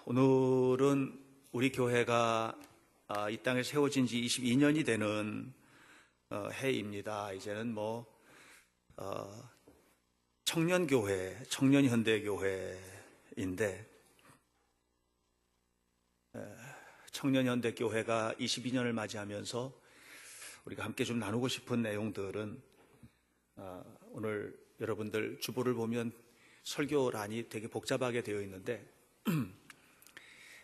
오늘은 우리 교회가 이 땅에 세워진 지 22년이 되는 해입니다. 이제는 청년교회, 청년현대교회인데 청년현대교회가 22년을 맞이하면서 우리가 함께 좀 나누고 싶은 내용들은 오늘 여러분들 주보를 보면 설교란이 되게 복잡하게 되어 있는데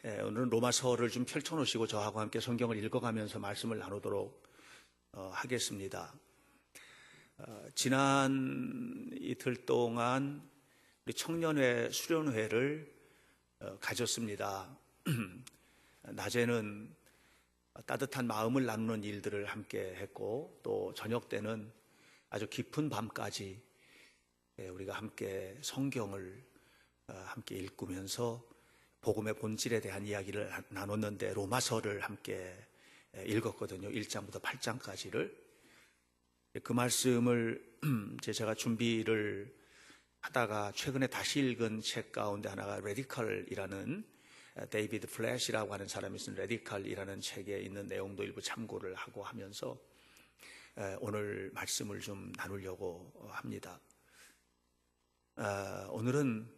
오늘은 로마서를 좀 펼쳐놓으시고 저하고 함께 성경을 읽어가면서 말씀을 나누도록 하겠습니다. 지난 이틀 동안 우리 청년회 수련회를 가졌습니다. 낮에는 따뜻한 마음을 나누는 일들을 함께 했고 또 저녁 때는 아주 깊은 밤까지 우리가 함께 성경을 함께 읽으면서 복음의 본질에 대한 이야기를 나눴는데 로마서를 함께 읽었거든요. 1장부터 8장까지를. 그 말씀을 제가 준비를 하다가 최근에 다시 읽은 책 가운데 하나가 레디컬이라는 데이비드 플래시라고 하는 사람이 쓴 레디컬이라는 책에 있는 내용도 일부 참고를 하고 하면서 오늘 말씀을 좀 나누려고 합니다. 오늘은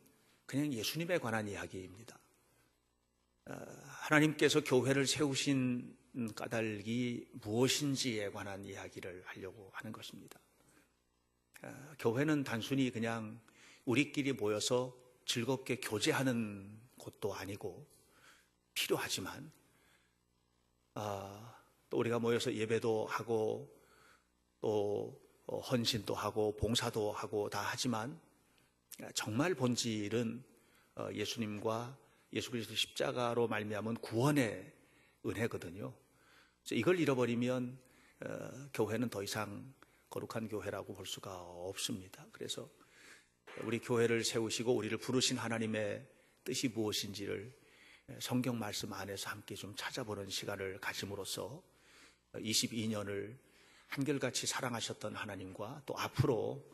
그냥 예수님에 관한 이야기입니다. 하나님께서 교회를 세우신 까닭이 무엇인지에 관한 이야기를 하려고 하는 것입니다. 교회는 단순히 그냥 우리끼리 모여서 즐겁게 교제하는 곳도 아니고 필요하지만 또 우리가 모여서 예배도 하고 또 헌신도 하고 봉사도 하고 다 하지만 정말 본질은 예수님과 예수 그리스도 십자가로 말미암은 구원의 은혜거든요. 이걸 잃어버리면 교회는 더 이상 거룩한 교회라고 볼 수가 없습니다. 그래서 우리 교회를 세우시고 우리를 부르신 하나님의 뜻이 무엇인지를 성경 말씀 안에서 함께 좀 찾아보는 시간을 가짐으로써 22년을 한결같이 사랑하셨던 하나님과 또 앞으로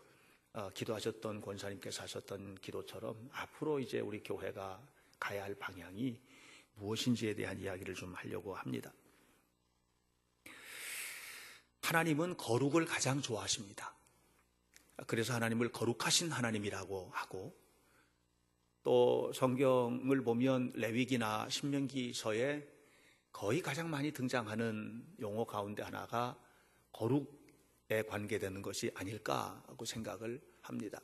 기도하셨던 권사님께서 하셨던 기도처럼 앞으로 이제 우리 교회가 가야 할 방향이 무엇인지에 대한 이야기를 좀 하려고 합니다. 하나님은 거룩을 가장 좋아하십니다. 그래서 하나님을 거룩하신 하나님이라고 하고 또 성경을 보면 레위기나 신명기서에 거의 가장 많이 등장하는 용어 가운데 하나가 거룩에 관계되는 것이 아닐까 하고 생각을 합니다.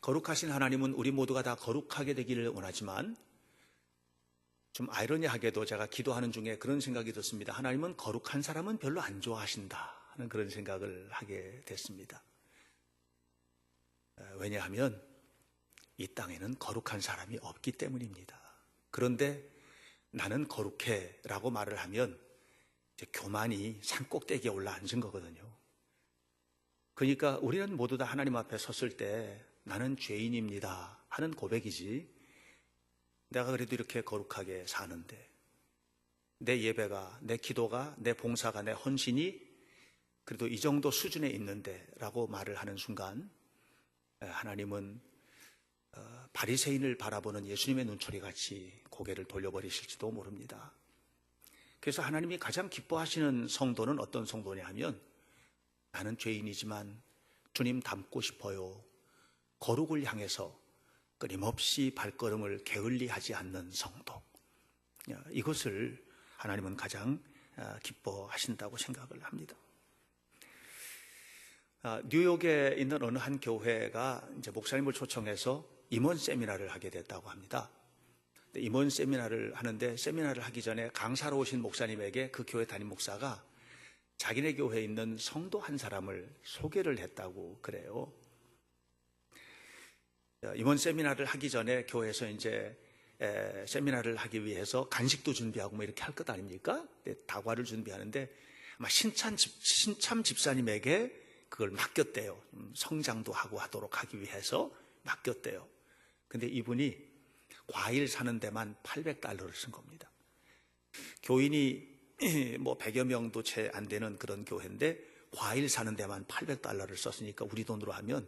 거룩하신 하나님은 우리 모두가 다 거룩하게 되기를 원하지만 좀 아이러니하게도 제가 기도하는 중에 그런 생각이 들었습니다. 하나님은 거룩한 사람은 별로 안 좋아하신다 하는 그런 생각을 하게 됐습니다. 왜냐하면 이 땅에는 거룩한 사람이 없기 때문입니다. 그런데 나는 거룩해 라고 말을 하면 이제 교만이 산꼭대기에 올라앉은 거거든요. 그러니까 우리는 모두 다 하나님 앞에 섰을 때 나는 죄인입니다 하는 고백이지 내가 그래도 이렇게 거룩하게 사는데 내 예배가, 내 기도가, 내 봉사가, 내 헌신이 그래도 이 정도 수준에 있는데 라고 말을 하는 순간 하나님은 바리새인을 바라보는 예수님의 눈초리같이 고개를 돌려버리실지도 모릅니다. 그래서 하나님이 가장 기뻐하시는 성도는 어떤 성도냐 하면 나는 죄인이지만 주님 닮고 싶어요. 거룩을 향해서 끊임없이 발걸음을 게을리하지 않는 성도. 이것을 하나님은 가장 기뻐하신다고 생각을 합니다. 뉴욕에 있는 어느 한 교회가 이제 목사님을 초청해서 임원 세미나를 하게 됐다고 합니다. 임원 세미나를 하는데 세미나를 하기 전에 강사로 오신 목사님에게 그 교회 담임 목사가 자기네 교회에 있는 성도 한 사람을 소개를 했다고 그래요. 임원 세미나를 하기 전에 교회에서 이제 세미나를 하기 위해서 간식도 준비하고 뭐 이렇게 할 것 아닙니까? 다과를 준비하는데 아마 신참 집사님에게 그걸 맡겼대요. 성장도 하고 하도록 하기 위해서 맡겼대요. 근데 이분이 과일 사는 데만 $800를 쓴 겁니다. 교인이 뭐 100여 명도 채 안 되는 그런 교회인데 과일 사는 데만 $800를 썼으니까 우리 돈으로 하면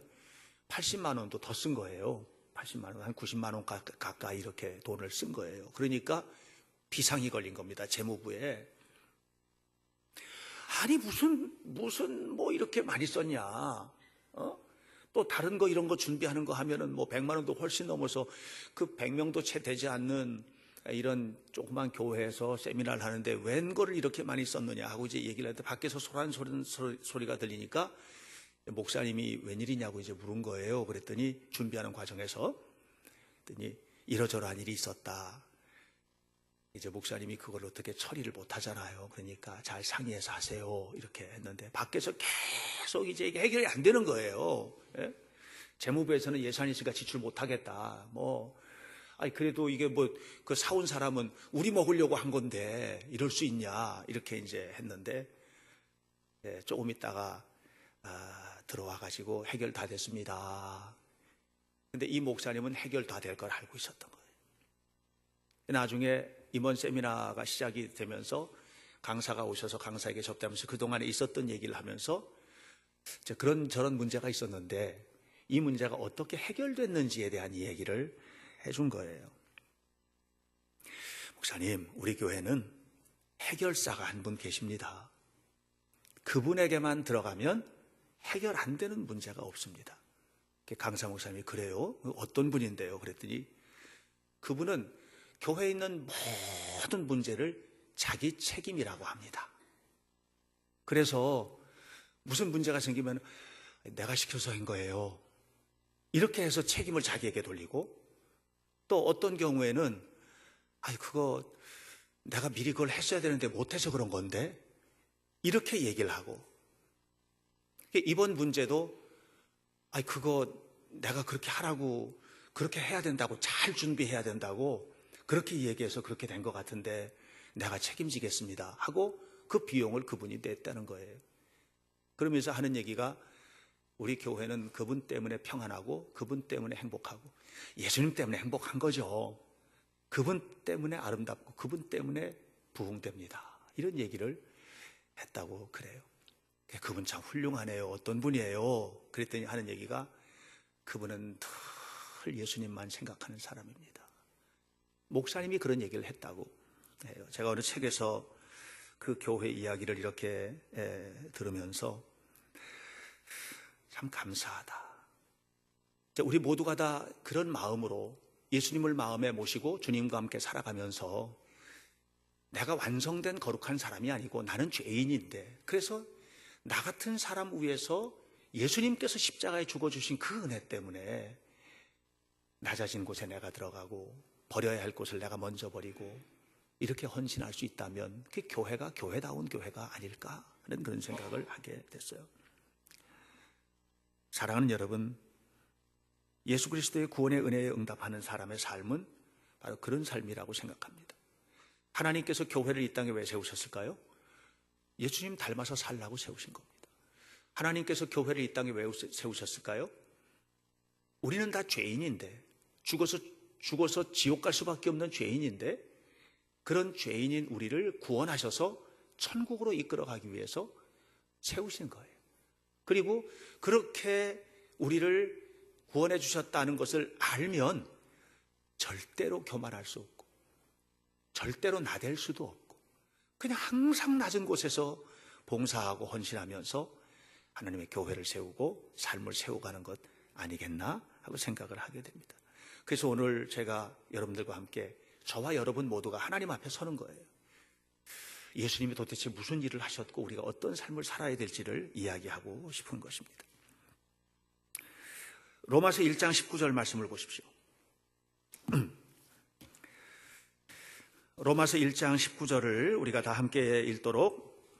80만 원도 더 쓴 거예요. 80만 원, 한 90만 원 가까이 이렇게 돈을 쓴 거예요. 그러니까 비상이 걸린 겁니다. 재무부에. 아니 무슨 뭐 이렇게 많이 썼냐? 또 다른 거 이런 거 준비하는 거 하면은 뭐 100만 원도 훨씬 넘어서 그 100명도 채 되지 않는 이런 조그만 교회에서 세미나를 하는데 웬 거를 이렇게 많이 썼느냐 하고 이제 얘기를 했는데 밖에서 소리가 들리니까 목사님이 웬일이냐고 이제 물은 거예요. 그랬더니 준비하는 과정에서 그랬더니 이러저러한 일이 있었다. 이제 목사님이 그걸 어떻게 처리를 못 하잖아요. 그러니까 잘 상의해서 하세요. 이렇게 했는데 밖에서 계속 이제 해결이 안 되는 거예요. 예? 재무부에서는 예산이 있으니까 지출 못 하겠다. 아니 그래도 이게 그 사온 사람은 우리 먹으려고 한 건데 이럴 수 있냐 이렇게 이제 했는데 조금 있다가 들어와 가지고 해결 다 됐습니다. 근데 이 목사님은 해결 다 될 걸 알고 있었던 거예요. 나중에 임원 세미나가 시작이 되면서 강사가 오셔서 강사에게 접대하면서 그동안에 있었던 얘기를 하면서 그런 저런 문제가 있었는데 이 문제가 어떻게 해결됐는지에 대한 얘기를 해준 거예요. 목사님, 우리 교회는 해결사가 한 분 계십니다. 그분에게만 들어가면 해결 안 되는 문제가 없습니다. 강사 목사님이 그래요? 어떤 분인데요? 그랬더니 그분은 교회에 있는 모든 문제를 자기 책임이라고 합니다. 그래서 무슨 문제가 생기면 내가 시켜서 한 거예요. 이렇게 해서 책임을 자기에게 돌리고 또 어떤 경우에는 그거 내가 미리 그걸 했어야 되는데 못해서 그런 건데 이렇게 얘기를 하고 이번 문제도 그거 내가 그렇게 하라고 그렇게 해야 된다고 잘 준비해야 된다고 그렇게 얘기해서 그렇게 된 것 같은데 내가 책임지겠습니다 하고 그 비용을 그분이 냈다는 거예요. 그러면서 하는 얘기가 우리 교회는 그분 때문에 평안하고 그분 때문에 행복하고 예수님 때문에 행복한 거죠. 그분 때문에 아름답고 그분 때문에 부흥됩니다. 이런 얘기를 했다고 그래요. 그분 참 훌륭하네요. 어떤 분이에요? 그랬더니 하는 얘기가 그분은 늘 예수님만 생각하는 사람입니다. 목사님이 그런 얘기를 했다고 해요. 제가 어느 책에서 그 교회 이야기를 이렇게 들으면서 참 감사하다. 우리 모두가 다 그런 마음으로 예수님을 마음에 모시고 주님과 함께 살아가면서 내가 완성된 거룩한 사람이 아니고 나는 죄인인데 그래서 나 같은 사람 위해서 예수님께서 십자가에 죽어주신 그 은혜 때문에 낮아진 곳에 내가 들어가고 버려야 할 곳을 내가 먼저 버리고 이렇게 헌신할 수 있다면 그 교회가 교회다운 교회가 아닐까 하는 그런 생각을 하게 됐어요. 사랑하는 여러분, 예수 그리스도의 구원의 은혜에 응답하는 사람의 삶은 바로 그런 삶이라고 생각합니다. 하나님께서 교회를 이 땅에 왜 세우셨을까요? 예수님 닮아서 살라고 세우신 겁니다. 하나님께서 교회를 이 땅에 왜 세우셨을까요? 우리는 다 죄인인데 죽어서 지옥 갈 수밖에 없는 죄인인데 그런 죄인인 우리를 구원하셔서 천국으로 이끌어가기 위해서 세우신 거예요. 그리고 그렇게 우리를 구원해 주셨다는 것을 알면 절대로 교만할 수 없고 절대로 나댈 수도 없고 그냥 항상 낮은 곳에서 봉사하고 헌신하면서 하나님의 교회를 세우고 삶을 세워가는 것 아니겠나 하고 생각을 하게 됩니다. 그래서 오늘 제가 여러분들과 함께 저와 여러분 모두가 하나님 앞에 서는 거예요. 예수님이 도대체 무슨 일을 하셨고 우리가 어떤 삶을 살아야 될지를 이야기하고 싶은 것입니다. 로마서 1장 19절 말씀을 보십시오. 로마서 1장 19절을 우리가 다 함께 읽도록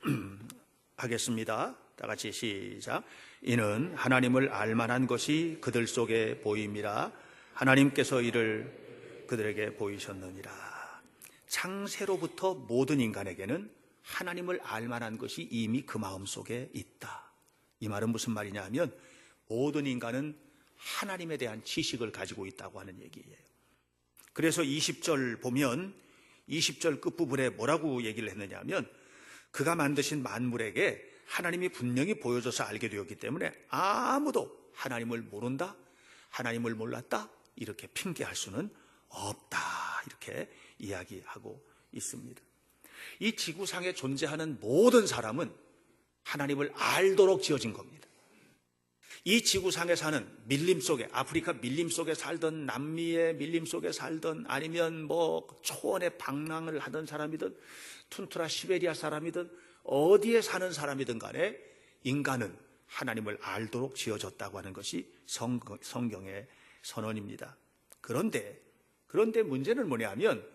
하겠습니다. 다 같이 시작. 이는 하나님을 알만한 것이 그들 속에 보임이라 하나님께서 이를 그들에게 보이셨느니라. 창세로부터 모든 인간에게는 하나님을 알만한 것이 이미 그 마음속에 있다. 이 말은 무슨 말이냐 하면 모든 인간은 하나님에 대한 지식을 가지고 있다고 하는 얘기예요. 그래서 20절 보면 20절 끝부분에 뭐라고 얘기를 했느냐 하면 그가 만드신 만물에게 하나님이 분명히 보여줘서 알게 되었기 때문에 아무도 하나님을 모른다, 하나님을 몰랐다 이렇게 핑계할 수는 없다, 이렇게 이야기하고 있습니다. 이 지구상에 존재하는 모든 사람은 하나님을 알도록 지어진 겁니다. 이 지구상에 사는 밀림 속에, 아프리카 밀림 속에 살던, 남미의 밀림 속에 살던, 아니면 뭐 초원에 방랑을 하던 사람이든 툰트라 시베리아 사람이든 어디에 사는 사람이든 간에 인간은 하나님을 알도록 지어졌다고 하는 것이 성경의 선언입니다. 그런데 문제는 뭐냐면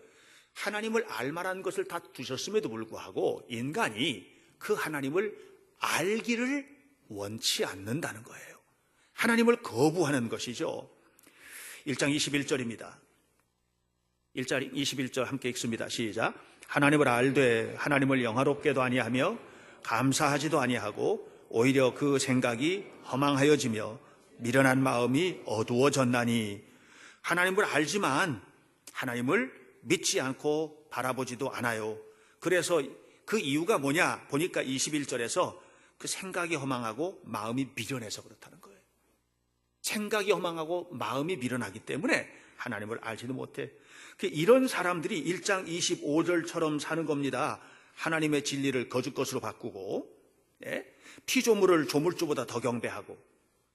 하나님을 알만한 것을 다 주셨음에도 불구하고 인간이 그 하나님을 알기를 원치 않는다는 거예요. 하나님을 거부하는 것이죠. 1장 21절입니다. 1장 21절 함께 읽습니다. 시작. 하나님을 알되 하나님을 영화롭게도 아니하며 감사하지도 아니하고 오히려 그 생각이 허망하여지며 미련한 마음이 어두워졌나니. 하나님을 알지만 하나님을 믿지 않고 바라보지도 않아요. 그래서 그 이유가 뭐냐 보니까 21절에서 그 생각이 허망하고 마음이 미련해서 그렇다는 거예요. 생각이 허망하고 마음이 미련하기 때문에 하나님을 알지도 못해. 이런 사람들이 1장 25절처럼 사는 겁니다. 하나님의 진리를 거짓 것으로 바꾸고, 피조물을 조물주보다 더 경배하고.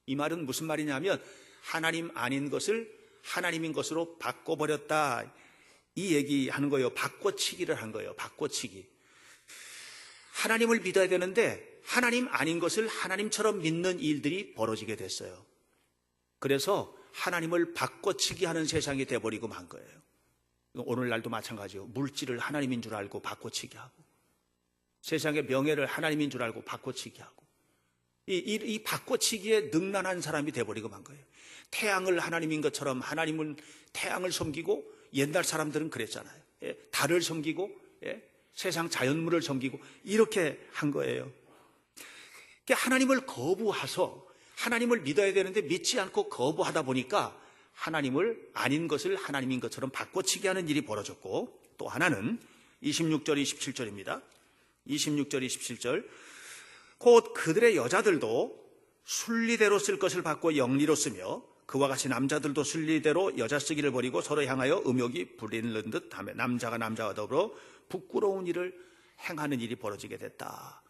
이 말은 무슨 말이냐면 하나님 아닌 것을 하나님인 것으로 바꿔버렸다, 이 얘기하는 거예요. 바꿔치기를 한 거예요. 바꿔치기. 하나님을 믿어야 되는데 하나님 아닌 것을 하나님처럼 믿는 일들이 벌어지게 됐어요. 그래서 하나님을 바꿔치기 하는 세상이 돼버리고 만 거예요. 오늘날도 마찬가지예요. 물질을 하나님인 줄 알고 바꿔치기 하고, 세상의 명예를 하나님인 줄 알고 바꿔치기 하고, 이 바꿔치기에 능란한 사람이 돼버리고 만 거예요. 태양을 하나님인 것처럼 하나님은 태양을 섬기고, 옛날 사람들은 그랬잖아요. 달을 섬기고, 세상 자연물을 섬기고, 이렇게 한 거예요. 하나님을 거부해서 하나님을 믿어야 되는데 믿지 않고 거부하다 보니까 하나님을 아닌 것을 하나님인 것처럼 바꿔치기 하는 일이 벌어졌고, 또 하나는 26절 27절입니다. 26절 27절. 곧 그들의 여자들도 순리대로 쓸 것을 받고 영리로 쓰며 그와 같이 남자들도 순리대로 여자 쓰기를 버리고 서로 향하여 음욕이 부리는 듯 하며 남자가 남자와 더불어 부끄러운 일을 행하는 일이 벌어지게 됐다.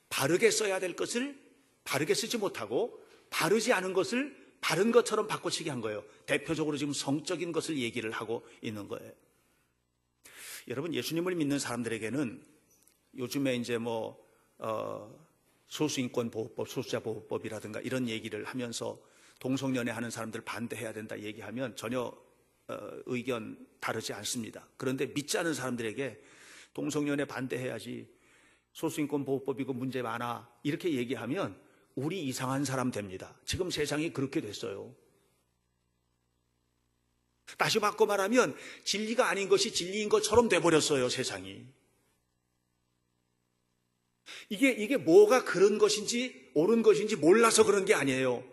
바르게 써야 될 것을 바르게 쓰지 못하고 바르지 않은 것을 바른 것처럼 바꿔치기 한 거예요. 대표적으로 지금 성적인 것을 얘기를 하고 있는 거예요. 여러분, 예수님을 믿는 사람들에게는 요즘에 이제 소수인권 보호법, 소수자 보호법이라든가 이런 얘기를 하면서 동성연애 하는 사람들 반대해야 된다 얘기하면 전혀 의견 다르지 않습니다. 그런데 믿지 않은 사람들에게 동성연애 반대해야지, 소수인권 보호법이고 문제 많아, 이렇게 얘기하면 우리 이상한 사람 됩니다. 지금 세상이 그렇게 됐어요. 다시 바꿔 말하면 진리가 아닌 것이 진리인 것처럼 돼버렸어요, 세상이. 이게 뭐가 그런 것인지 옳은 것인지 몰라서 그런 게 아니에요.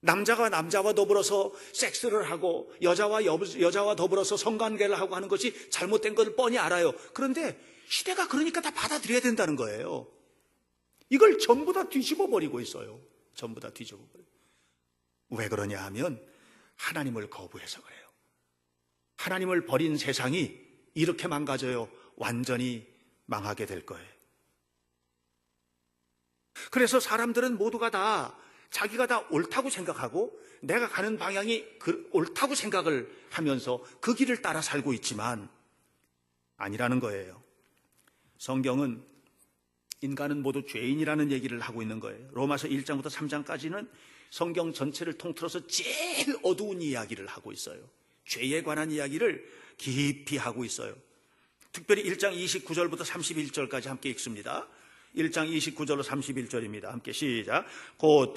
남자가 남자와 더불어서 섹스를 하고 여자와 더불어서 성관계를 하고 하는 것이 잘못된 것을 뻔히 알아요. 그런데 시대가 그러니까 다 받아들여야 된다는 거예요. 이걸 전부 다 뒤집어 버리고 있어요. 전부 다 뒤집어 버려요. 왜 그러냐 하면 하나님을 거부해서 그래요. 하나님을 버린 세상이 이렇게 망가져요. 완전히 망하게 될 거예요. 그래서 사람들은 모두가 다 자기가 다 옳다고 생각하고 내가 가는 방향이 옳다고 생각을 하면서 그 길을 따라 살고 있지만 아니라는 거예요. 성경은 인간은 모두 죄인이라는 얘기를 하고 있는 거예요. 로마서 1장부터 3장까지는 성경 전체를 통틀어서 제일 어두운 이야기를 하고 있어요. 죄에 관한 이야기를 깊이 하고 있어요. 특별히 1장 29절부터 31절까지 함께 읽습니다. 1장 29절로 31절입니다. 함께 시작. 곧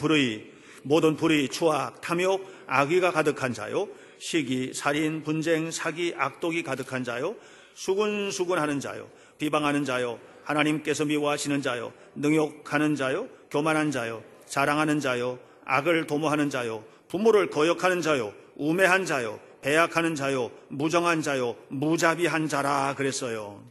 모든 불의, 추악, 탐욕, 악의가 가득한 자요, 시기, 살인, 분쟁, 사기, 악독이 가득한 자요, 수군수군하는 자요, 비방하는 자요, 하나님께서 미워하시는 자요, 능욕하는 자요, 교만한 자요, 자랑하는 자요, 악을 도모하는 자요, 부모를 거역하는 자요, 우매한 자요, 배약하는 자요, 무정한 자요, 무자비한 자라 그랬어요.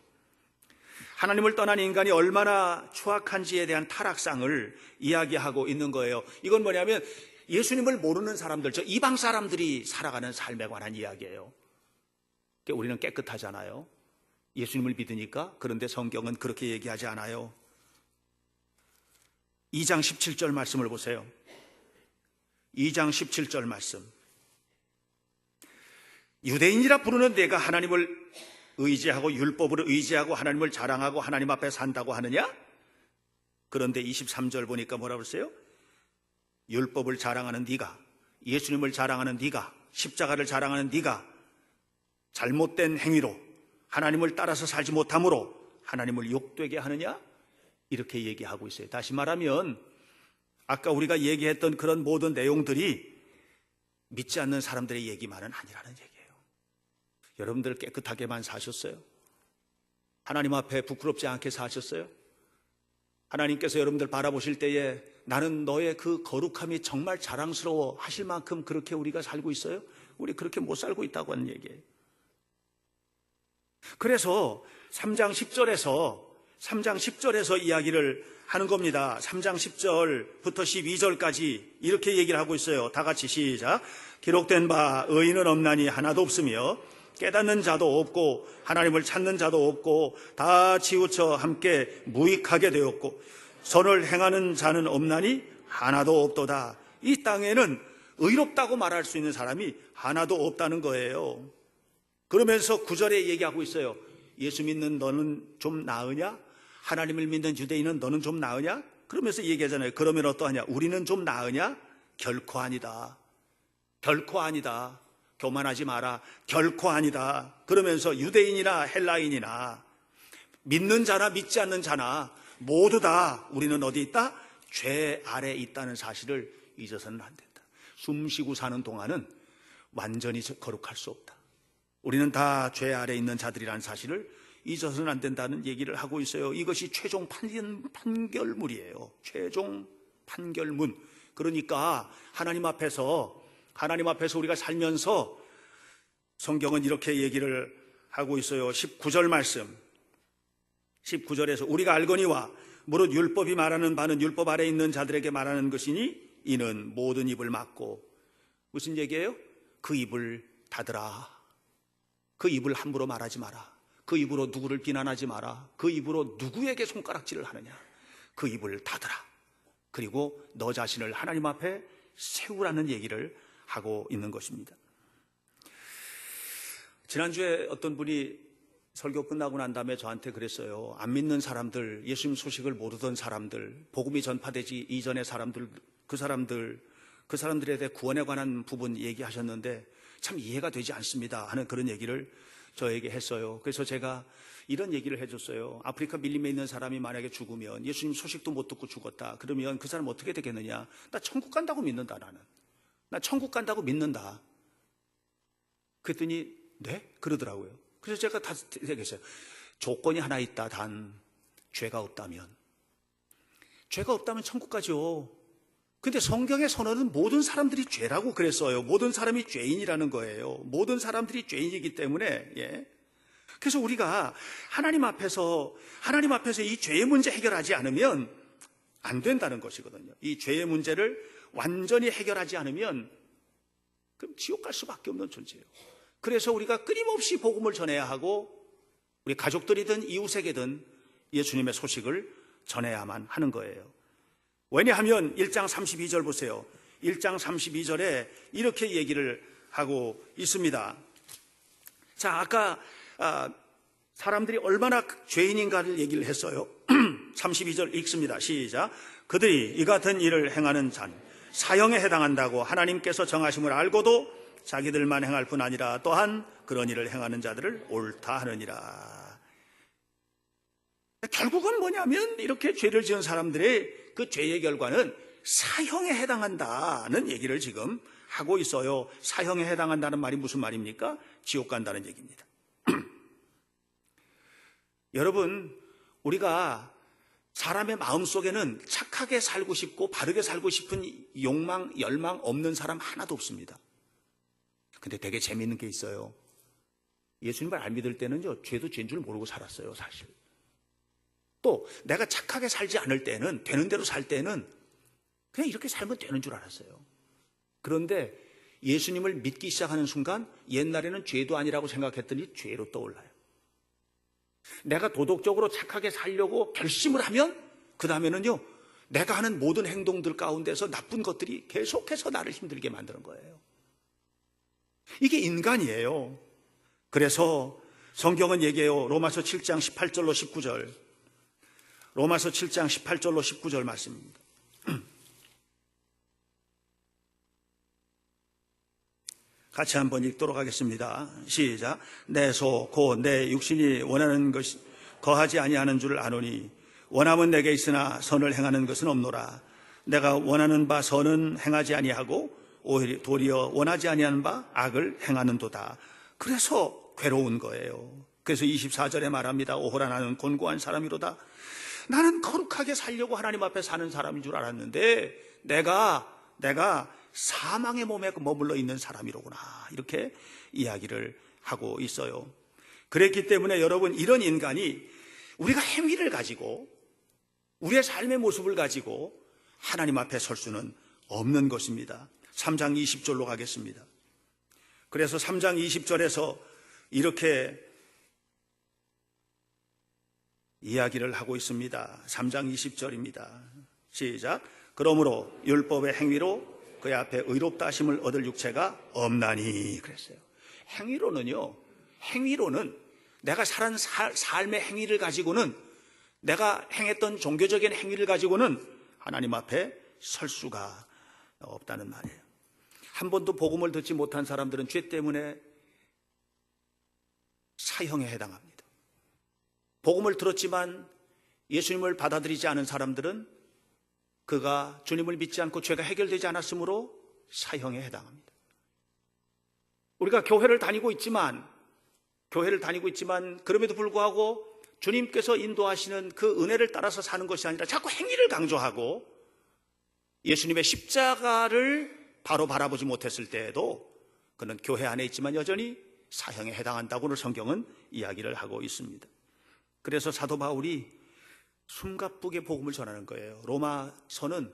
하나님을 떠난 인간이 얼마나 추악한지에 대한 타락상을 이야기하고 있는 거예요. 이건 뭐냐면 예수님을 모르는 사람들, 저 이방 사람들이 살아가는 삶에 관한 이야기예요. 우리는 깨끗하잖아요. 예수님을 믿으니까. 그런데 성경은 그렇게 얘기하지 않아요. 2장 17절 말씀을 보세요. 2장 17절 말씀. 유대인이라 부르는 내가 하나님을 의지하고 율법을 의지하고 하나님을 자랑하고 하나님 앞에 산다고 하느냐? 그런데 23절 보니까 뭐라고 했어요? 율법을 자랑하는 네가, 예수님을 자랑하는 네가, 십자가를 자랑하는 네가 잘못된 행위로 하나님을 따라서 살지 못함으로 하나님을 욕되게 하느냐? 이렇게 얘기하고 있어요. 다시 말하면 아까 우리가 얘기했던 그런 모든 내용들이 믿지 않는 사람들의 얘기만은 아니라는 얘기예요. 여러분들 깨끗하게만 사셨어요? 하나님 앞에 부끄럽지 않게 사셨어요? 하나님께서 여러분들 바라보실 때에 나는 너의 그 거룩함이 정말 자랑스러워 하실 만큼 그렇게 우리가 살고 있어요? 우리 그렇게 못 살고 있다고 하는 얘기예요. 그래서 3장 10절에서 이야기를 하는 겁니다. 3장 10절부터 12절까지 이렇게 얘기를 하고 있어요. 다 같이 시작. 기록된 바 의인은 없나니 하나도 없으며 깨닫는 자도 없고 하나님을 찾는 자도 없고 다 치우쳐 함께 무익하게 되었고 선을 행하는 자는 없나니 하나도 없도다. 이 땅에는 의롭다고 말할 수 있는 사람이 하나도 없다는 거예요. 그러면서 9절에 얘기하고 있어요. 예수 믿는 너는 좀 나으냐? 하나님을 믿는 유대인은 너는 좀 나으냐? 그러면서 얘기하잖아요. 그러면 어떠하냐? 우리는 좀 나으냐? 결코 아니다. 결코 아니다. 교만하지 마라. 결코 아니다. 그러면서 유대인이나 헬라인이나 믿는 자나 믿지 않는 자나 모두 다 우리는 어디 있다? 죄 아래 있다는 사실을 잊어서는 안 된다. 숨 쉬고 사는 동안은 완전히 거룩할 수 없다. 우리는 다 죄 아래 있는 자들이라는 사실을 잊어서는 안 된다는 얘기를 하고 있어요. 이것이 최종 판결문이에요. 최종 판결문. 그러니까 하나님 앞에서 우리가 살면서 성경은 이렇게 얘기를 하고 있어요. 19절 말씀. 19절에서 우리가 알거니와 무릇 율법이 말하는 바는 율법 아래 있는 자들에게 말하는 것이니 이는 모든 입을 막고 무슨 얘기예요? 그 입을 닫으라. 그 입을 함부로 말하지 마라. 그 입으로 누구를 비난하지 마라. 그 입으로 누구에게 손가락질을 하느냐. 그 입을 닫으라. 그리고 너 자신을 하나님 앞에 세우라는 얘기를 하고 있는 것입니다. 지난주에 어떤 분이 설교 끝나고 난 다음에 저한테 그랬어요. 안 믿는 사람들, 예수님 소식을 모르던 사람들, 복음이 전파되지 이전의 사람들, 그 사람들에 대해 구원에 관한 부분 얘기하셨는데 참 이해가 되지 않습니다 하는 그런 얘기를 저에게 했어요. 그래서 제가 이런 얘기를 해줬어요. 아프리카 밀림에 있는 사람이 만약에 죽으면 예수님 소식도 못 듣고 죽었다. 그러면 그 사람 어떻게 되겠느냐? 나 천국 간다고 믿는다. 나 천국 간다고 믿는다. 그랬더니 네? 그러더라고요. 그래서 제가 다 얘기했어요. 조건이 하나 있다. 단 죄가 없다면. 죄가 없다면 천국 가죠. 근데 성경의 선언은 모든 사람들이 죄라고 그랬어요. 모든 사람이 죄인이라는 거예요. 모든 사람들이 죄인이기 때문에 그래서 우리가 하나님 앞에서 이 죄의 문제 해결하지 않으면 안 된다는 것이거든요. 이 죄의 문제를 완전히 해결하지 않으면 그럼 지옥 갈 수밖에 없는 존재예요. 그래서 우리가 끊임없이 복음을 전해야 하고 우리 가족들이든 이웃에게든 예수님의 소식을 전해야만 하는 거예요. 왜냐하면 1장 32절 보세요. 1장 32절에 이렇게 얘기를 하고 있습니다. 자, 아까 사람들이 얼마나 죄인인가를 얘기를 했어요. 32절 읽습니다. 시작. 그들이 이 같은 일을 행하는 자는 사형에 해당한다고 하나님께서 정하심을 알고도 자기들만 행할 뿐 아니라 또한 그런 일을 행하는 자들을 옳다 하느니라. 결국은 뭐냐면 이렇게 죄를 지은 사람들의 그 죄의 결과는 사형에 해당한다는 얘기를 지금 하고 있어요. 사형에 해당한다는 말이 무슨 말입니까? 지옥 간다는 얘기입니다. 여러분, 우리가 사람의 마음속에는 착하게 살고 싶고 바르게 살고 싶은 욕망, 열망 없는 사람 하나도 없습니다. 근데 되게 재미있는 게 있어요. 예수님을 안 믿을 때는요, 죄도 죄인 줄 모르고 살았어요, 사실. 또 내가 착하게 살지 않을 때는, 되는 대로 살 때는 그냥 이렇게 살면 되는 줄 알았어요. 그런데 예수님을 믿기 시작하는 순간 옛날에는 죄도 아니라고 생각했더니 죄로 떠올라요. 내가 도덕적으로 착하게 살려고 결심을 하면 그 다음에는요, 내가 하는 모든 행동들 가운데서 나쁜 것들이 계속해서 나를 힘들게 만드는 거예요. 이게 인간이에요. 그래서 성경은 얘기해요. 로마서 7장 18절로 19절. 로마서 7장 18절로 19절 말씀입니다. 같이 한번 읽도록 하겠습니다. 시작. 내 소 곧 내 육신이 원하는 것이 거하지 아니하는 줄 아노니 원함은 내게 있으나 선을 행하는 것은 없노라. 내가 원하는 바 선은 행하지 아니하고 오히려 도리어 원하지 아니하는 바 악을 행하는도다. 그래서 괴로운 거예요. 그래서 24절에 말합니다. 오호라 나는 곤고한 사람이로다. 나는 거룩하게 살려고 하나님 앞에 사는 사람인 줄 알았는데 내가 사망의 몸에 머물러 있는 사람이로구나. 이렇게 이야기를 하고 있어요. 그랬기 때문에 여러분, 이런 인간이 우리가 행위를 가지고 우리의 삶의 모습을 가지고 하나님 앞에 설 수는 없는 것입니다. 3장 20절로 가겠습니다. 그래서 3장 20절에서 이렇게 이야기를 하고 있습니다. 3장 20절입니다. 시작. 그러므로 율법의 행위로 그의 앞에 의롭다 하심을 얻을 육체가 없나니. 그랬어요. 행위로는 내가 살은 삶의 행위를 가지고는, 내가 행했던 종교적인 행위를 가지고는 하나님 앞에 설 수가 없다는 말이에요. 한 번도 복음을 듣지 못한 사람들은 죄 때문에 사형에 해당합니다. 복음을 들었지만 예수님을 받아들이지 않은 사람들은 그가 주님을 믿지 않고 죄가 해결되지 않았으므로 사형에 해당합니다. 우리가 교회를 다니고 있지만 그럼에도 불구하고 주님께서 인도하시는 그 은혜를 따라서 사는 것이 아니라 자꾸 행위를 강조하고 예수님의 십자가를 바로 바라보지 못했을 때에도 그는 교회 안에 있지만 여전히 사형에 해당한다고 오늘 성경은 이야기를 하고 있습니다. 그래서 사도 바울이 숨가쁘게 복음을 전하는 거예요. 로마서는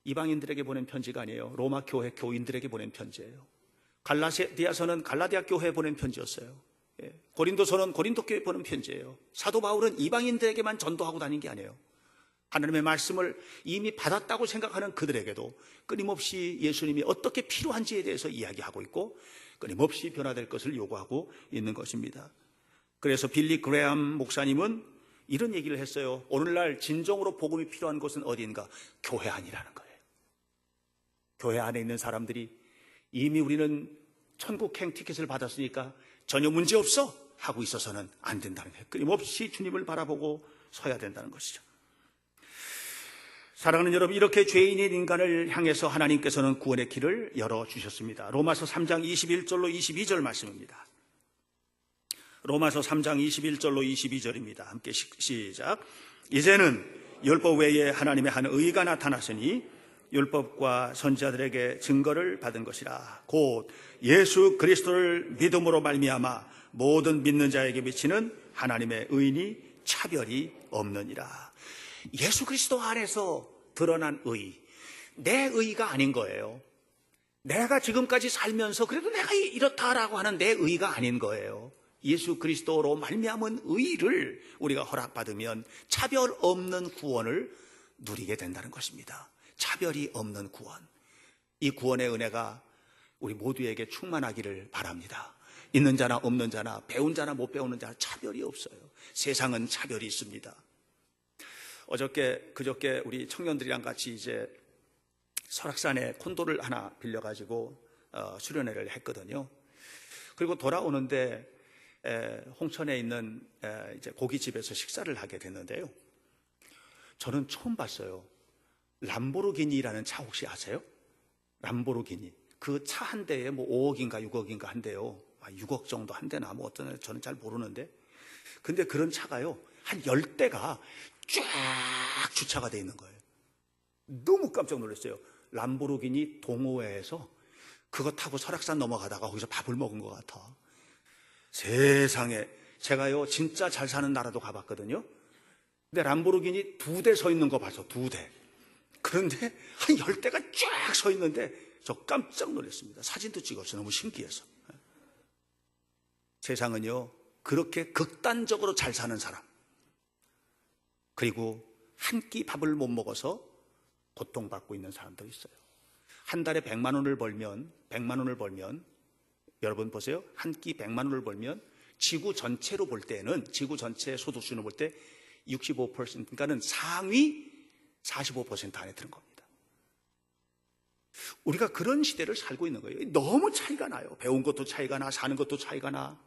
이방인들에게 보낸 편지가 아니에요. 로마 교회 교인들에게 보낸 편지예요. 갈라디아서는 갈라디아 교회에 보낸 편지였어요. 고린도서는 고린도 교회에 보낸 편지예요. 사도 바울은 이방인들에게만 전도하고 다닌 게 아니에요. 하나님의 말씀을 이미 받았다고 생각하는 그들에게도 끊임없이 예수님이 어떻게 필요한지에 대해서 이야기하고 있고 끊임없이 변화될 것을 요구하고 있는 것입니다. 그래서 빌리 그레암 목사님은 이런 얘기를 했어요. 오늘날 진정으로 복음이 필요한 곳은 어디인가? 교회 안이라는 거예요. 교회 안에 있는 사람들이 이미 우리는 천국행 티켓을 받았으니까 전혀 문제없어 하고 있어서는 안 된다는 거예요. 끊임없이 주님을 바라보고 서야 된다는 것이죠. 사랑하는 여러분, 이렇게 죄인인 인간을 향해서 하나님께서는 구원의 길을 열어주셨습니다. 로마서 3장 21절로 22절 말씀입니다. 로마서 3장 21절로 22절입니다. 함께 시작. 이제는 율법 외에 하나님의 한 의가 나타났으니 율법과 선지자들에게 증거를 받은 것이라. 곧 예수 그리스도를 믿음으로 말미암아 모든 믿는 자에게 미치는 하나님의 의인이 차별이 없느니라. 예수 그리스도 안에서 드러난 의, 내 의가 아닌 거예요. 내가 지금까지 살면서 그래도 내가 이렇다라고 하는 내 의가 아닌 거예요. 예수 그리스도로 말미암은 의를 우리가 허락받으면 차별 없는 구원을 누리게 된다는 것입니다. 차별이 없는 구원. 이 구원의 은혜가 우리 모두에게 충만하기를 바랍니다. 있는 자나 없는 자나 배운 자나 못 배우는 자나 차별이 없어요. 세상은 차별이 있습니다. 그저께 우리 청년들이랑 같이 이제 설악산에 콘도를 하나 빌려가지고 수련회를 했거든요. 그리고 돌아오는데 홍천에 있는 이제 고깃집에서 식사를 하게 됐는데요. 저는 처음 봤어요. 람보르기니라는 차 혹시 아세요? 람보르기니. 그 차 한 대에 뭐 5억인가 6억인가 한대요. 6억 정도 한대나 뭐 어떤, 저는 잘 모르는데. 근데 그런 차가요, 한 10대가 쫙 주차가 돼 있는 거예요. 너무 깜짝 놀랐어요. 람보르기니 동호회에서 그거 타고 설악산 넘어가다가 거기서 밥을 먹은 것 같아. 세상에, 제가요 진짜 잘 사는 나라도 가봤거든요. 근데 람보르기니 2대 서 있는 거 봐서 2대. 그런데 한 10대가 쫙 서 있는데 저 깜짝 놀랐습니다. 사진도 찍었어요. 너무 신기해서. 세상은요, 그렇게 극단적으로 잘 사는 사람, 그리고 한 끼 밥을 못 먹어서 고통받고 있는 사람도 있어요. 한 달에 100만 원을 벌면 여러분 보세요. 한 끼 100만 원을 벌면 지구 전체로 볼 때는, 지구 전체 소득 수준을 볼 때 65%, 그러니까는 상위 45% 안에 드는 겁니다. 우리가 그런 시대를 살고 있는 거예요. 너무 차이가 나요. 배운 것도 차이가 나, 사는 것도 차이가 나,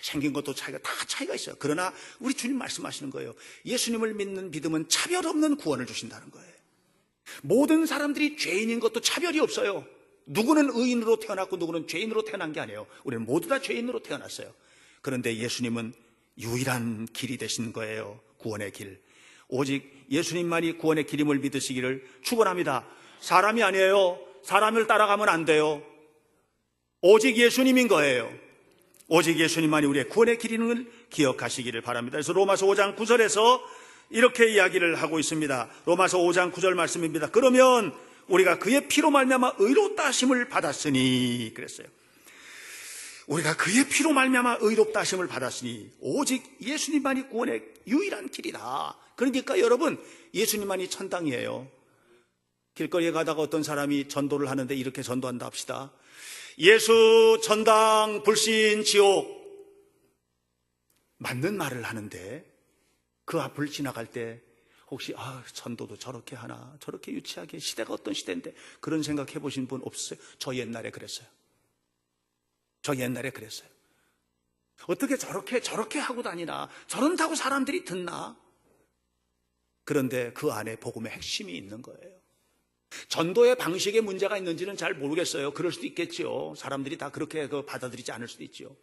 생긴 것도 차이가, 다 차이가 있어요. 그러나 우리 주님 말씀하시는 거예요. 예수님을 믿는 믿음은 차별 없는 구원을 주신다는 거예요. 모든 사람들이 죄인인 것도 차별이 없어요. 누구는 의인으로 태어났고 누구는 죄인으로 태어난 게 아니에요. 우리는 모두 다 죄인으로 태어났어요. 그런데 예수님은 유일한 길이 되신 거예요. 구원의 길. 오직 예수님만이 구원의 길임을 믿으시기를 축원합니다. 사람이 아니에요. 사람을 따라가면 안 돼요. 오직 예수님인 거예요. 오직 예수님만이 우리의 구원의 길임을 기억하시기를 바랍니다. 그래서 로마서 5장 9절에서 이렇게 이야기를 하고 있습니다. 로마서 5장 9절 말씀입니다. 그러면 우리가 그의 피로 말미암아 의롭다 하심을 받았으니, 그랬어요. 우리가 그의 피로 말미암아 의롭다 하심을 받았으니 오직 예수님만이 구원의 유일한 길이다. 그러니까 여러분, 예수님만이 천당이에요. 길거리에 가다가 어떤 사람이 전도를 하는데 이렇게 전도한다 합시다. 예수, 천당, 불신, 지옥. 맞는 말을 하는데 그 앞을 지나갈 때 혹시 전도도 저렇게 하나, 저렇게 유치하게, 시대가 어떤 시대인데 그런 생각 해보신 분 없어요? 저 옛날에 그랬어요. 어떻게 저렇게 하고 다니나, 저런다고 사람들이 듣나? 그런데 그 안에 복음의 핵심이 있는 거예요. 전도의 방식에 문제가 있는지는 잘 모르겠어요. 그럴 수도 있겠죠. 사람들이 다 그렇게 받아들이지 않을 수도 있죠.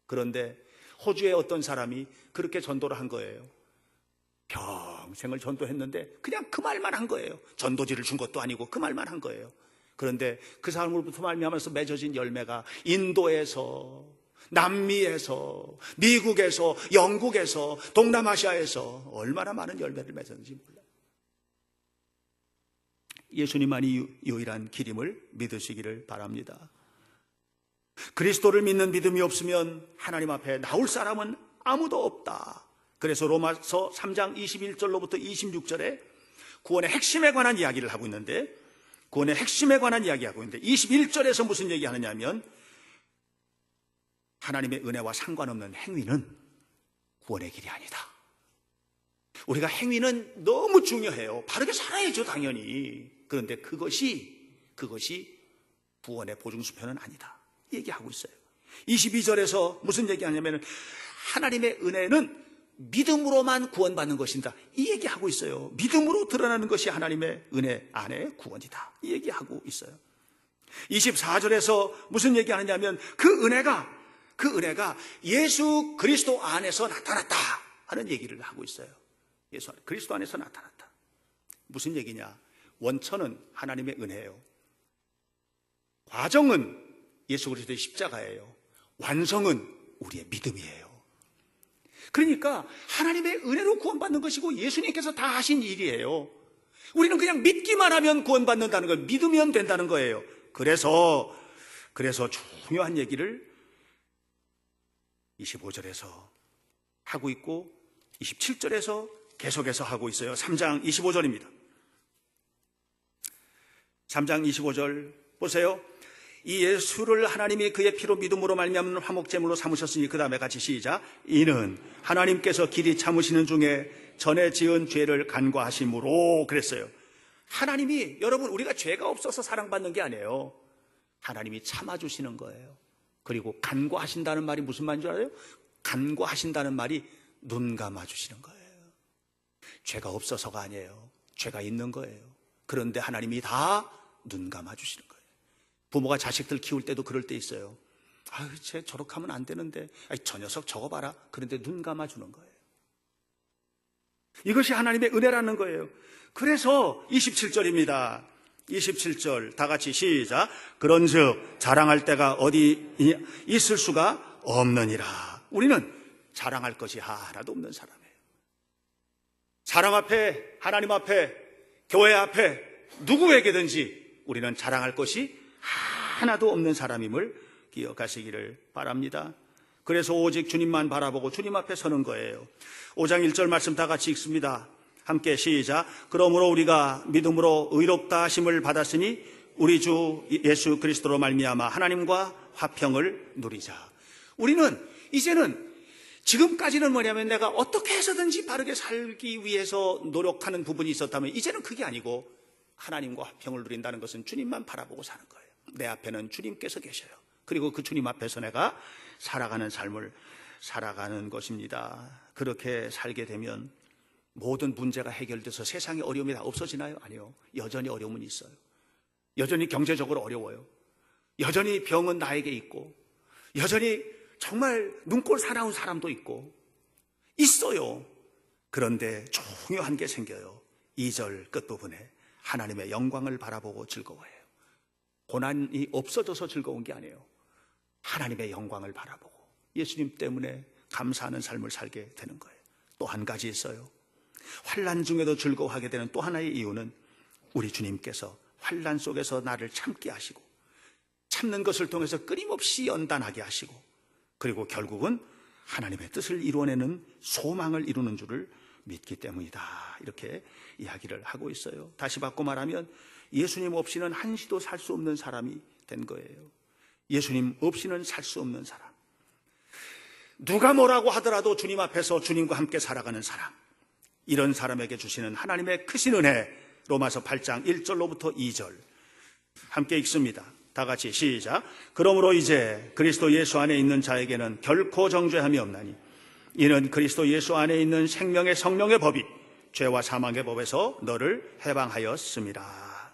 그런데 호주의 어떤 사람이 그렇게 전도를 한 거예요. 평생을 전도했는데 그냥 그 말만 한 거예요. 전도지를 준 것도 아니고 그 말만 한 거예요. 그런데 그 사람으로부터 말미암아서 맺어진 열매가 인도에서, 남미에서, 미국에서, 영국에서, 동남아시아에서 얼마나 많은 열매를 맺었는지 몰라요. 예수님만이 유일한 길임을 믿으시기를 바랍니다. 그리스도를 믿는 믿음이 없으면 하나님 앞에 나올 사람은 아무도 없다. 그래서 로마서 3장 21절로부터 26절에 구원의 핵심에 관한 이야기를 하고 있는데, 21절에서 무슨 얘기하느냐 하면 하나님의 은혜와 상관없는 행위는 구원의 길이 아니다. 우리가 행위는 너무 중요해요. 바르게 살아야죠, 당연히. 그런데 그것이 구원의 보증수표는 아니다, 얘기하고 있어요. 22절에서 무슨 얘기하냐면 하나님의 은혜는 믿음으로만 구원받는 것이다, 이 얘기하고 있어요. 믿음으로 드러나는 것이 하나님의 은혜 안에 구원이다, 이 얘기하고 있어요. 24절에서 무슨 얘기하느냐면 그 은혜가 예수 그리스도 안에서 나타났다 하는 얘기를 하고 있어요. 예수 그리스도 안에서 나타났다. 무슨 얘기냐? 원천은 하나님의 은혜예요. 과정은 예수 그리스도의 십자가예요. 완성은 우리의 믿음이에요. 그러니까 하나님의 은혜로 구원받는 것이고 예수님께서 다 하신 일이에요. 우리는 그냥 믿기만 하면 구원받는다는 걸, 믿으면 된다는 거예요. 그래서 중요한 얘기를 25절에서 하고 있고 27절에서 계속해서 하고 있어요. 3장 25절입니다. 3장 25절 보세요. 이 예수를 하나님이 그의 피로 믿음으로 말미암는 화목제물로 삼으셨으니, 그 다음에 같이 시작. 이는 하나님께서 길이 참으시는 중에 전에 지은 죄를 간과하심으로, 그랬어요. 하나님이, 여러분, 우리가 죄가 없어서 사랑받는 게 아니에요. 하나님이 참아주시는 거예요. 그리고 간과하신다는 말이 무슨 말인 줄 알아요? 간과하신다는 말이 눈 감아주시는 거예요. 죄가 없어서가 아니에요. 죄가 있는 거예요. 그런데 하나님이 다 눈 감아주시는 거예요. 부모가 자식들 키울 때도 그럴 때 있어요. 쟤 저렇게 하면 안 되는데, 저 녀석 저거 봐라. 그런데 눈 감아주는 거예요. 이것이 하나님의 은혜라는 거예요. 그래서 27절입니다. 27절 다 같이 시작. 그런즉 자랑할 때가 어디 있을 수가 없느니라. 우리는 자랑할 것이 하나도 없는 사람이에요. 사랑 앞에, 하나님 앞에, 교회 앞에 누구에게든지 우리는 자랑할 것이 하나도 없는 사람임을 기억하시기를 바랍니다. 그래서 오직 주님만 바라보고 주님 앞에 서는 거예요. 5장 1절 말씀 다 같이 읽습니다. 함께 시작. 그러므로 우리가 믿음으로 의롭다 하심을 받았으니 우리 주 예수 그리스도로 말미암아 하나님과 화평을 누리자. 우리는 이제는 지금까지는 뭐냐면 내가 어떻게 해서든지 바르게 살기 위해서 노력하는 부분이 있었다면 이제는 그게 아니고 하나님과 화평을 누린다는 것은 주님만 바라보고 사는 거예요. 내 앞에는 주님께서 계셔요. 그리고 그 주님 앞에서 내가 살아가는 삶을 살아가는 것입니다. 그렇게 살게 되면 모든 문제가 해결돼서 세상의 어려움이 다 없어지나요? 아니요. 여전히 어려움은 있어요. 여전히 경제적으로 어려워요. 여전히 병은 나에게 있고 여전히 정말 눈꼴 사나운 사람도 있고 있어요. 그런데 중요한 게 생겨요. 2절 끝부분에 하나님의 영광을 바라보고 즐거워해요. 고난이 없어져서 즐거운 게 아니에요. 하나님의 영광을 바라보고 예수님 때문에 감사하는 삶을 살게 되는 거예요. 또 한 가지 있어요. 환난 중에도 즐거워하게 되는 또 하나의 이유는 우리 주님께서 환난 속에서 나를 참게 하시고 참는 것을 통해서 끊임없이 연단하게 하시고 그리고 결국은 하나님의 뜻을 이루어내는 소망을 이루는 줄을 믿기 때문이다. 이렇게 이야기를 하고 있어요. 다시 바꿔 말하면 예수님 없이는 한시도 살 수 없는 사람이 된 거예요. 예수님 없이는 살 수 없는 사람. 누가 뭐라고 하더라도 주님 앞에서 주님과 함께 살아가는 사람. 이런 사람에게 주시는 하나님의 크신 은혜. 로마서 8장 1절로부터 2절 함께 읽습니다. 다 같이 시작. 그러므로 이제 그리스도 예수 안에 있는 자에게는 결코 정죄함이 없나니 이는 그리스도 예수 안에 있는 생명의 성령의 법이 죄와 사망의 법에서 너를 해방하였습니다.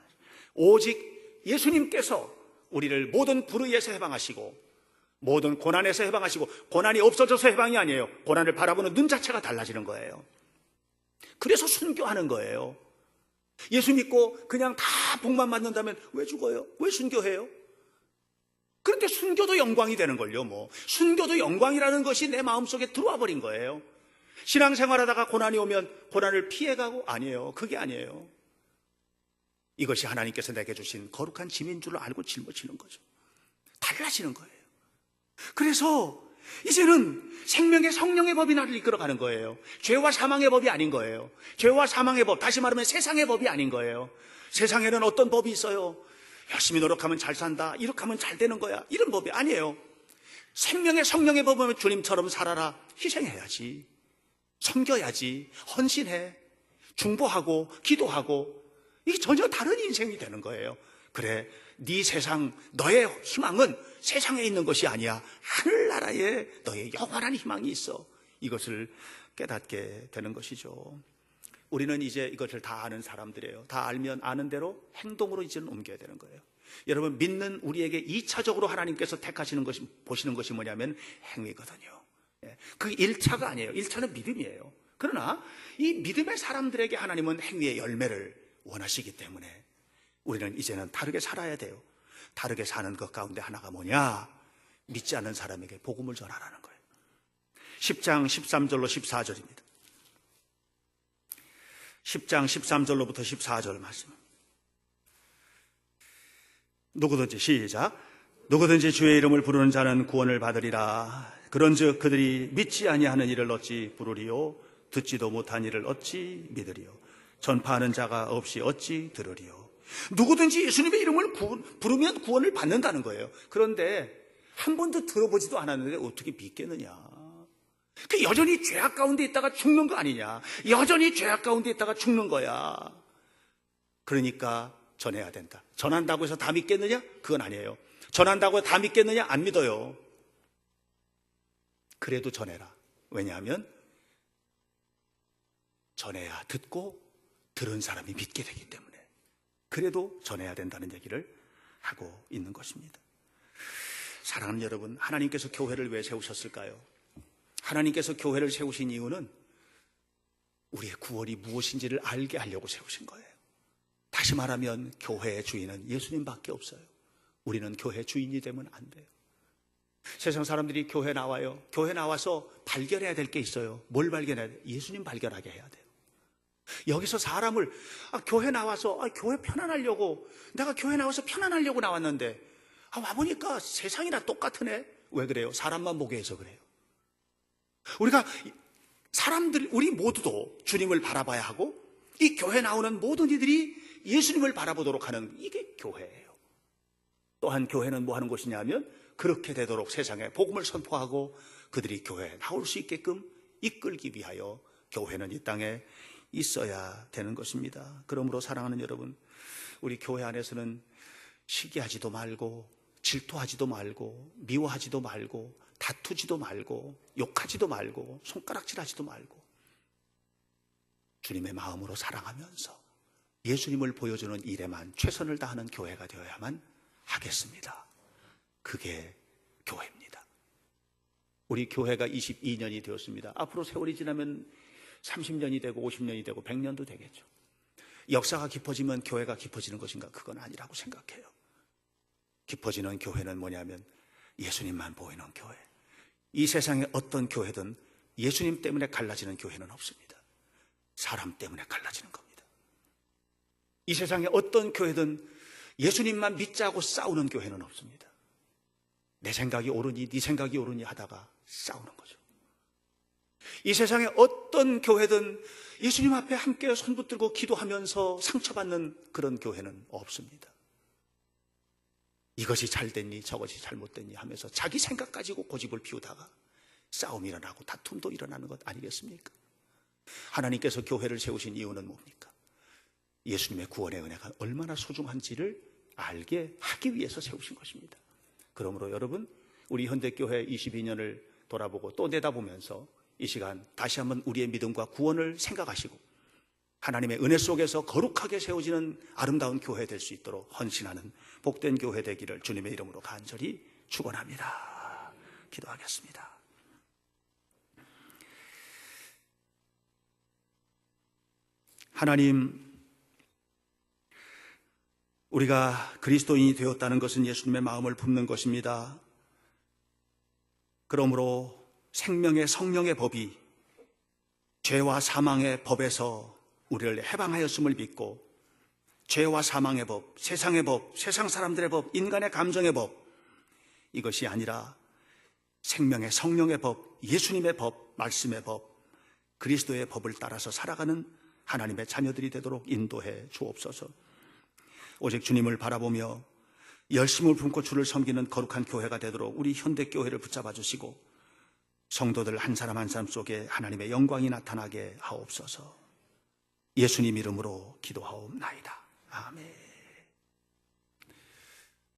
오직 예수님께서 우리를 모든 불의에서 해방하시고 모든 고난에서 해방하시고 고난이 없어져서 해방이 아니에요. 고난을 바라보는 눈 자체가 달라지는 거예요. 그래서 순교하는 거예요. 예수 믿고 그냥 다 복만 받는다면 왜 죽어요? 왜 순교해요? 그런데 순교도 영광이 되는 걸요. 순교도 영광이라는 것이 내 마음속에 들어와 버린 거예요. 신앙생활하다가 고난이 오면 고난을 피해가고 아니에요. 그게 아니에요. 이것이 하나님께서 내게 주신 거룩한 짐인 줄 알고 짊어지는 거죠. 달라지는 거예요. 그래서 이제는 생명의 성령의 법이 나를 이끌어가는 거예요. 죄와 사망의 법이 아닌 거예요. 죄와 사망의 법, 다시 말하면 세상의 법이 아닌 거예요. 세상에는 어떤 법이 있어요. 열심히 노력하면 잘 산다, 이렇게 하면 잘 되는 거야, 이런 법이 아니에요. 생명의 성령의 법은 주님처럼 살아라. 희생해야지, 섬겨야지, 헌신해, 중보하고 기도하고, 이게 전혀 다른 인생이 되는 거예요. 그래, 네 세상, 너의 희망은 세상에 있는 것이 아니야. 하늘나라에 너의 영원한 희망이 있어. 이것을 깨닫게 되는 것이죠. 우리는 이제 이것을 다 아는 사람들이에요. 다 알면 아는 대로 행동으로 이제는 옮겨야 되는 거예요. 여러분, 믿는 우리에게 2차적으로 하나님께서 택하시는 것이, 보시는 것이 뭐냐면 행위거든요. 그 1차가 아니에요. 1차는 믿음이에요. 그러나 이 믿음의 사람들에게 하나님은 행위의 열매를 원하시기 때문에 우리는 이제는 다르게 살아야 돼요. 다르게 사는 것 가운데 하나가 뭐냐? 믿지 않는 사람에게 복음을 전하라는 거예요. 10장 13절로 14절입니다. 10장 13절로부터 14절 말씀. 누구든지 시작. 누구든지 주의 이름을 부르는 자는 구원을 받으리라. 그런즉 그들이 믿지 아니하는 이를 어찌 부르리요? 듣지도 못한 이를 어찌 믿으리요? 전파하는 자가 없이 어찌 들으리요? 누구든지 예수님의 이름을 부르면 구원을 받는다는 거예요. 그런데 한 번도 들어보지도 않았는데 어떻게 믿겠느냐? 그 여전히 죄악 가운데 있다가 죽는 거 아니냐? 여전히 죄악 가운데 있다가 죽는 거야. 그러니까 전해야 된다. 전한다고 해서 다 믿겠느냐? 그건 아니에요. 전한다고 해서 다 믿겠느냐? 안 믿어요. 그래도 전해라. 왜냐하면 전해야 듣고 들은 사람이 믿게 되기 때문에. 그래도 전해야 된다는 얘기를 하고 있는 것입니다. 사랑하는 여러분, 하나님께서 교회를 왜 세우셨을까요? 하나님께서 교회를 세우신 이유는 우리의 구원이 무엇인지를 알게 하려고 세우신 거예요. 다시 말하면 교회의 주인은 예수님밖에 없어요. 우리는 교회 주인이 되면 안 돼요. 세상 사람들이 교회 나와요. 교회 나와서 발견해야 될 게 있어요. 뭘 발견해야 돼요? 예수님 발견하게 해야 돼요. 여기서 사람을 교회 나와서 교회 편안하려고, 내가 교회 나와서 편안하려고 나왔는데 와보니까 세상이나 똑같으네. 왜 그래요? 사람만 보게 해서 그래요. 우리가 사람들, 우리 모두도 주님을 바라봐야 하고 이 교회 나오는 모든 이들이 예수님을 바라보도록 하는, 이게 교회예요. 또한 교회는 뭐 하는 곳이냐면 그렇게 되도록 세상에 복음을 선포하고 그들이 교회에 나올 수 있게끔 이끌기 위하여 교회는 이 땅에 있어야 되는 것입니다. 그러므로 사랑하는 여러분, 우리 교회 안에서는 시기하지도 말고 질투하지도 말고 미워하지도 말고 다투지도 말고 욕하지도 말고 손가락질하지도 말고 주님의 마음으로 사랑하면서 예수님을 보여주는 일에만 최선을 다하는 교회가 되어야만 하겠습니다. 그게 교회입니다. 우리 교회가 22년이 되었습니다. 앞으로 세월이 지나면 30년이 되고 50년이 되고 100년도 되겠죠. 역사가 깊어지면 교회가 깊어지는 것인가? 그건 아니라고 생각해요. 깊어지는 교회는 뭐냐면 예수님만 보이는 교회. 이 세상의 어떤 교회든 예수님 때문에 갈라지는 교회는 없습니다. 사람 때문에 갈라지는 겁니다. 이 세상의 어떤 교회든 예수님만 믿자고 싸우는 교회는 없습니다. 내 생각이 옳으니 네 생각이 옳으니 하다가 싸우는 거죠. 이 세상의 어떤 교회든 예수님 앞에 함께 손붙들고 기도하면서 상처받는 그런 교회는 없습니다. 이것이 잘 됐니 저것이 잘못됐니 하면서 자기 생각 가지고 고집을 피우다가 싸움이 일어나고 다툼도 일어나는 것 아니겠습니까? 하나님께서 교회를 세우신 이유는 뭡니까? 예수님의 구원의 은혜가 얼마나 소중한지를 알게 하기 위해서 세우신 것입니다. 그러므로 여러분, 우리 현대교회 22년을 돌아보고 또 내다보면서 이 시간 다시 한번 우리의 믿음과 구원을 생각하시고 하나님의 은혜 속에서 거룩하게 세워지는 아름다운 교회 될 수 있도록 헌신하는 복된 교회 되기를 주님의 이름으로 간절히 축원합니다. 기도하겠습니다. 하나님, 우리가 그리스도인이 되었다는 것은 예수님의 마음을 품는 것입니다. 그러므로 생명의 성령의 법이 죄와 사망의 법에서 우리를 해방하였음을 믿고 죄와 사망의 법, 세상의 법, 세상 사람들의 법, 인간의 감정의 법, 이것이 아니라 생명의 성령의 법, 예수님의 법, 말씀의 법, 그리스도의 법을 따라서 살아가는 하나님의 자녀들이 되도록 인도해 주옵소서. 오직 주님을 바라보며 열심을 품고 주를 섬기는 거룩한 교회가 되도록 우리 현대교회를 붙잡아 주시고 성도들 한 사람 한 사람 속에 하나님의 영광이 나타나게 하옵소서. 예수님 이름으로 기도하옵나이다. 아멘.